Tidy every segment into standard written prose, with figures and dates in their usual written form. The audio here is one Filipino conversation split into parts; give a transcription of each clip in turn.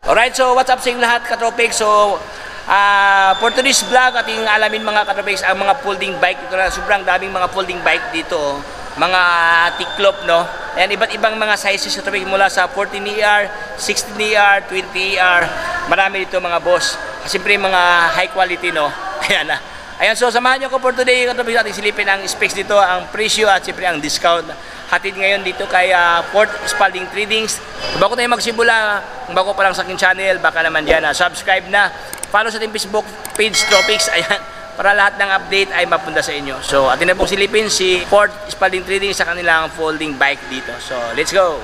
Alright, so what's up sa inyo lahat, katropics? So, for today's vlog, ating alamin mga katropics ang mga folding bike. Ito na, sobrang daming mga folding bike dito. Mga tiklop, no? Ayan, iba't ibang mga sizes katropics mula sa 14ER, 16ER, 20ER. Marami dito mga boss. Siyempre mga high quality, no? Ayan na. Ayan, so samahan nyo ko for today, katropics, ating silipin ang specs dito, ang presyo at siyempre ang discount. Hatid ngayon dito kay Fort Spalding Tradings. Bago tayo magsimula, kung bago pa lang sa aking channel, baka naman dyan subscribe na. Follow sa ating Facebook page Tropics, ayan, para lahat ng update ay mapunta sa inyo. So atin na pong silipin si Fort Spalding Tradings sa kanilang folding bike dito. So let's go!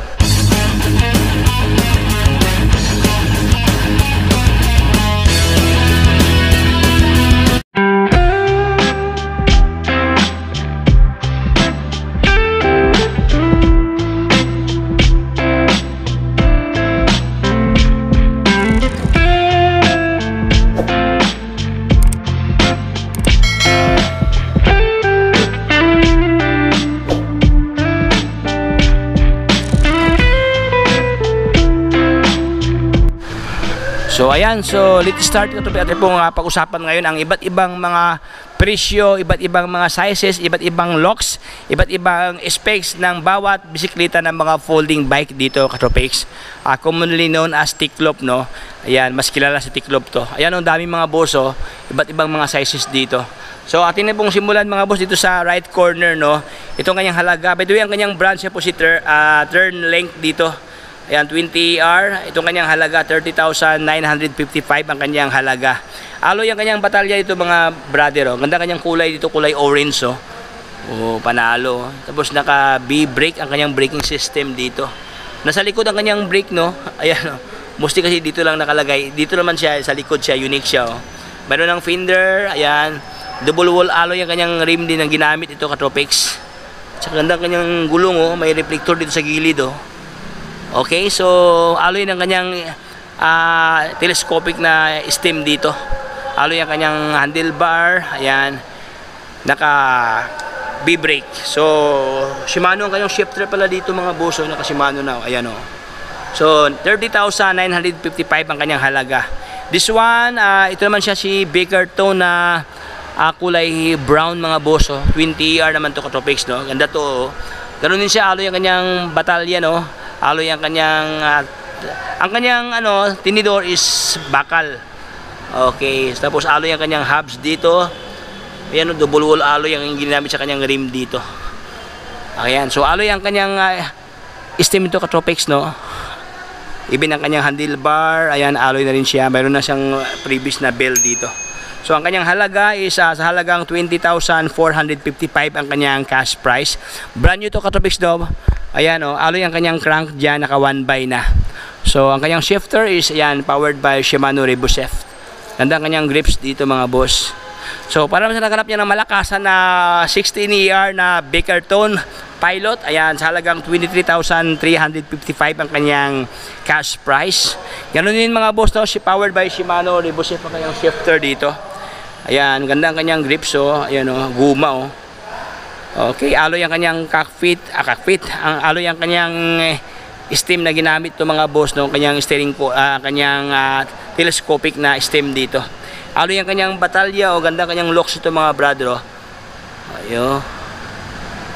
So ayan, so let's start ito atin pong pag-usapan ngayon ang iba't ibang mga presyo, iba't ibang mga sizes, iba't ibang locks, iba't ibang specs ng bawat bisikleta ng mga folding bike dito, katropics. Commonly known as tiklop, no? Ayan, mas kilala sa tiklop to. Ayan, ang daming mga boss, oh, iba't ibang mga sizes dito. So atin na pong simulan mga boss dito sa right corner, no? Itong kanyang halaga. By the way, ang kanyang brand siya po si turn length dito. Ayan, 20R, itong kanyang halaga, 30,955 ang kanyang halaga. Alloy ang kanyang batalya dito mga brother, oh. Ganda kanyang kulay dito, kulay orange, oh. Oh, panalo. Tapos naka B-brake ang kanyang braking system dito. Nasa likod ang kanyang brake, no? Ayan, oh. Mostly kasi dito lang nakalagay. Dito naman siya, sa likod siya, unique siya, oh. Mayroon ng fender, ayan. Double wall alloy ang kanyang rim din ang ginamit ito, katropics. Sa ganda ang kanyang gulong, oh. May reflector dito sa gilid, oh. Okay, so alloy ng kanyang telescopic na stem dito. Alloy ang kanyang handlebar, ayan. Naka B-brake. So Shimano ang kanyang shifter pala dito mga boss, naka Shimano na, ayan, oh. So 30,955 ang kanyang halaga. This one, ito naman siya si Bickerton na kulay brown mga boss, oh. 20R naman to, katropics, no? Ganda to, oh. Ganun din siya, alloy ang kanyang batalya, no? Alloy ang kanyang ano, tinidor is bakal. Okay, tapos alloy ang kanyang hubs dito. Ayan, double wall alloy ang ginamit sa kanyang rim dito. Ayan, so alloy ang kanyang stem ito, katropics, no? Even ang kanyang handlebar, ayan, alloy na rin siya. Mayroon na siyang previous na bell dito. So ang kanyang halaga is sa halagang 20,455 ang kanyang cash price. Brand new to, katropics, no? Ayan, oh, alloy ang kanyang crank dyan, naka 1x na. So ang kanyang shifter is, ayan, powered by Shimano Rebuseft. Ganda ang kanyang grips dito mga boss. So para sa naghanap niya ng malakasan na 16ER na Bickerton Pilot, ayan, sa halagang 23,355 ang kanyang cash price. Ganun din mga boss, no? Powered by Shimano Rebuseft ang kanyang shifter dito. Ayan, ganda ang kanyang grips, oh. Ayan, oh, guma, oh. Okay, alloy ang kanyang cockpit, ang alloy ang kanyang stem na ginamit to mga boss, no, kanyang steering ko, kanyang telescopic na stem dito. Alloy ang kanyang batalya, o ganda kanyang locks ito mga brother, oh. Ayo.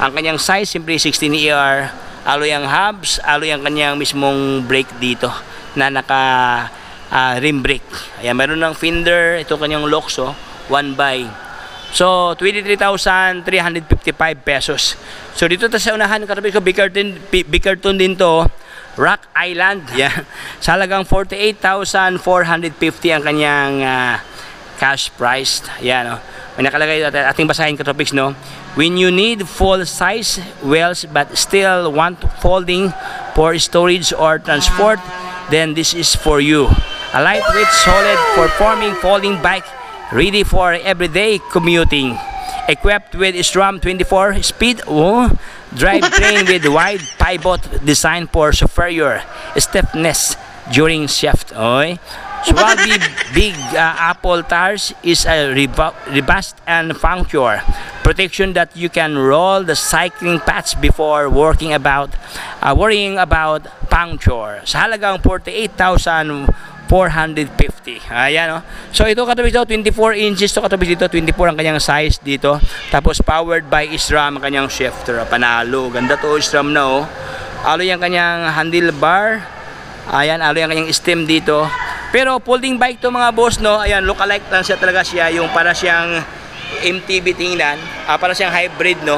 Ang kanyang size simply 16ER, alloy ang hubs, alloy ang kanyang mismong brake dito na naka rim brake. Ayan, meron ng fender, ito kanyang locks, oh, 1x. So 23,355 pesos. So dito tayo sa unahan, katabi ko Bickerton din to, Rock Island. Yan. Sa halagang 48,450 ang kanyang cash price. Yan, oh. May nakalagay ating basahin, katropics, no? When you need full size wheels but still want folding for storage or transport, then this is for you. A lightweight, solid, performing folding bike ready for everyday commuting. Equipped with SRAM 24 speed drivetrain with wide pivot designed for superior stiffness during shift. Okay? Swabby Big Apple tires is a robust and functional protection that you can roll the cycling paths before worrying about puncture. Sa halagang 48,455 450. Ayan, oh. So ito katubig daw 24 inches to katubig dito, 24 ang kanyang size dito. Tapos powered by SRAM ang kanyang shifter. Panalo. Ganda to SRAM na, oh. Aloy ang kanyang handlebar. Ayan, aloy ang kanyang stem dito. Pero folding bike to mga boss, no. Ayan, look-alike lang siya talaga siya, yung para siyang MTB tingnan, para siyang hybrid, no.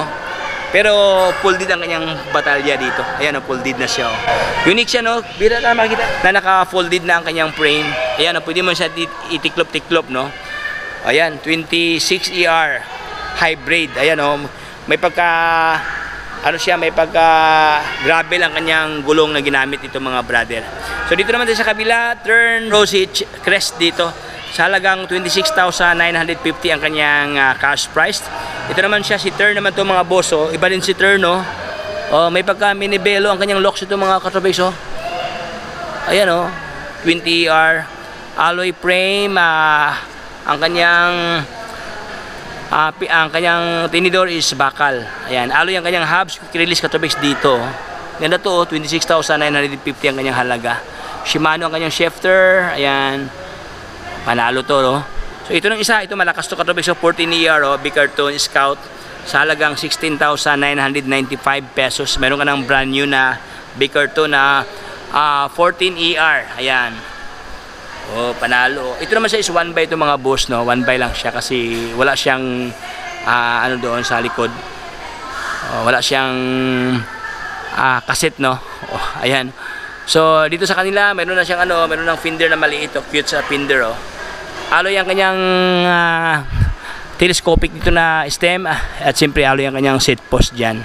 Pero folded ang kanyang batalya dito. Ayan, folded na siya, oh. Unique siya, no. Bira na makita na naka-folded na ang kanyang frame. Ayan, pwede mo siya itiklop-tiklop, no. Ayan, 26ER hybrid. Ayan, oh. May pagka may pagka gravel ang kanyang gulong na ginamit ito mga brother. So dito naman tayo sa kabila, turn rosy crest dito. Sa halagang 26,950 ang kanyang cash price. Ito naman siya, si turn naman to mga boss, oh. Iba din si turn, no. Oh, may pagka minibelo ang kanyang locks ito mga katrabes, oh. Ayan, oh. 20R alloy frame, ang kanyang tinidor is bakal. Ayan, alloy ang kanyang hubs, quick release katrabes dito. Ganda to, oh. 26,950 ang kanyang halaga. Shimano ang kanyang shifter. Ayan. Panalo to, no? So ito ng isa, ito malakas to katrabes, so 14ER, oh, Bickerton Scout sa halagang 16,995 pesos. Meron ka ng brand new na Bickerton na 14ER. Ayan. Oh, panalo. Ito naman siya is 1x to mga boss, no? 1x lang siya kasi wala siyang ano doon sa likod. Wala siyang cassette, no? Oh, ayan. So dito sa kanila, meron na siyang meron ng fender na maliit, oh, cute sa fender, oh. Alloy ang kanyang telescopic dito na stem, at siyempre alloy ang kanyang seat post dyan.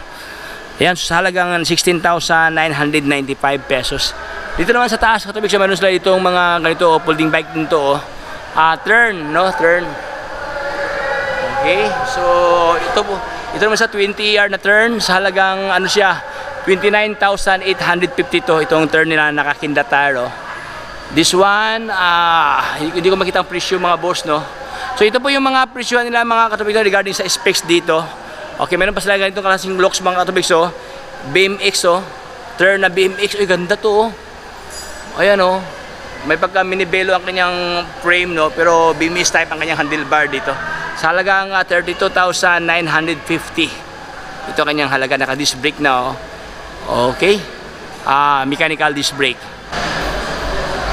Ayan, so sa halagang 16,995 pesos. Dito naman sa taas, katubig siya, meron sila itong mga ganito, oh, folding bike din to, oh. Turn, no? Turn. Okay, so ito naman sa 20ER na turn, sa halagang siya, 29,850 to, itong turn nila nakakinda tire, oh. This one, hindi ko makita ang presyo mga boss, no. So ito po yung mga presyo nila mga katubig regarding sa specs dito. Okay, meron pa sila ganitong klaseng locks mga katubig, so BMX, oh. Turn na BMX, ay ganda to, oh. Ayan, oh. May pagka minibelo ang kanyang frame, no, pero BMX type ang kanyang handlebar dito. Sa halagang 32,950. Ito kanyang halaga, naka disc brake na, oh. Okay. Mechanical disc brake.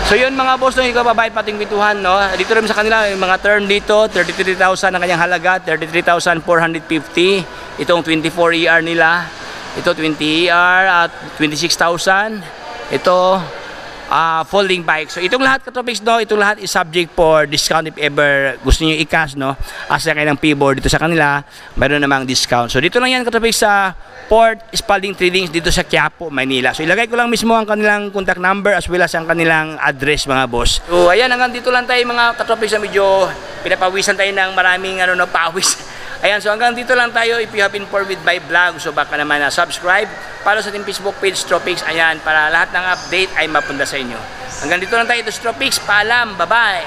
So yun mga boss, no, ikaw babayad pating bituhan, no. Dito rin sa kanila yung mga turn dito, 33,000 ang kanyang halaga, 33,450. Itong 24ER nila. Ito 20ER at 26,000. Ito folding bike. So itong lahat katropics, no, itong lahat is subject for discount if ever gusto niyo i-cash, no. Asa kayo ng P-board dito sa kanila, mayroon namang discount. So dito lang yan katropics sa Port Spalding Tradings dito sa Quiapo, Manila. So ilagay ko lang mismo ang kanilang contact number as well as ang kanilang address mga boss. So ayan, hanggang dito lang tayo mga katropics, na medyo pinapawisan tayo ng maraming pawis. Ayan, so hanggang dito lang tayo. If you have been informed with my vlog, so baka naman subscribe, follow sa ating Facebook page Tropics, ayan, para lahat ng update ay mapunta sa inyo. Hanggang dito lang tayo, ito Tropics, paalam, bye bye.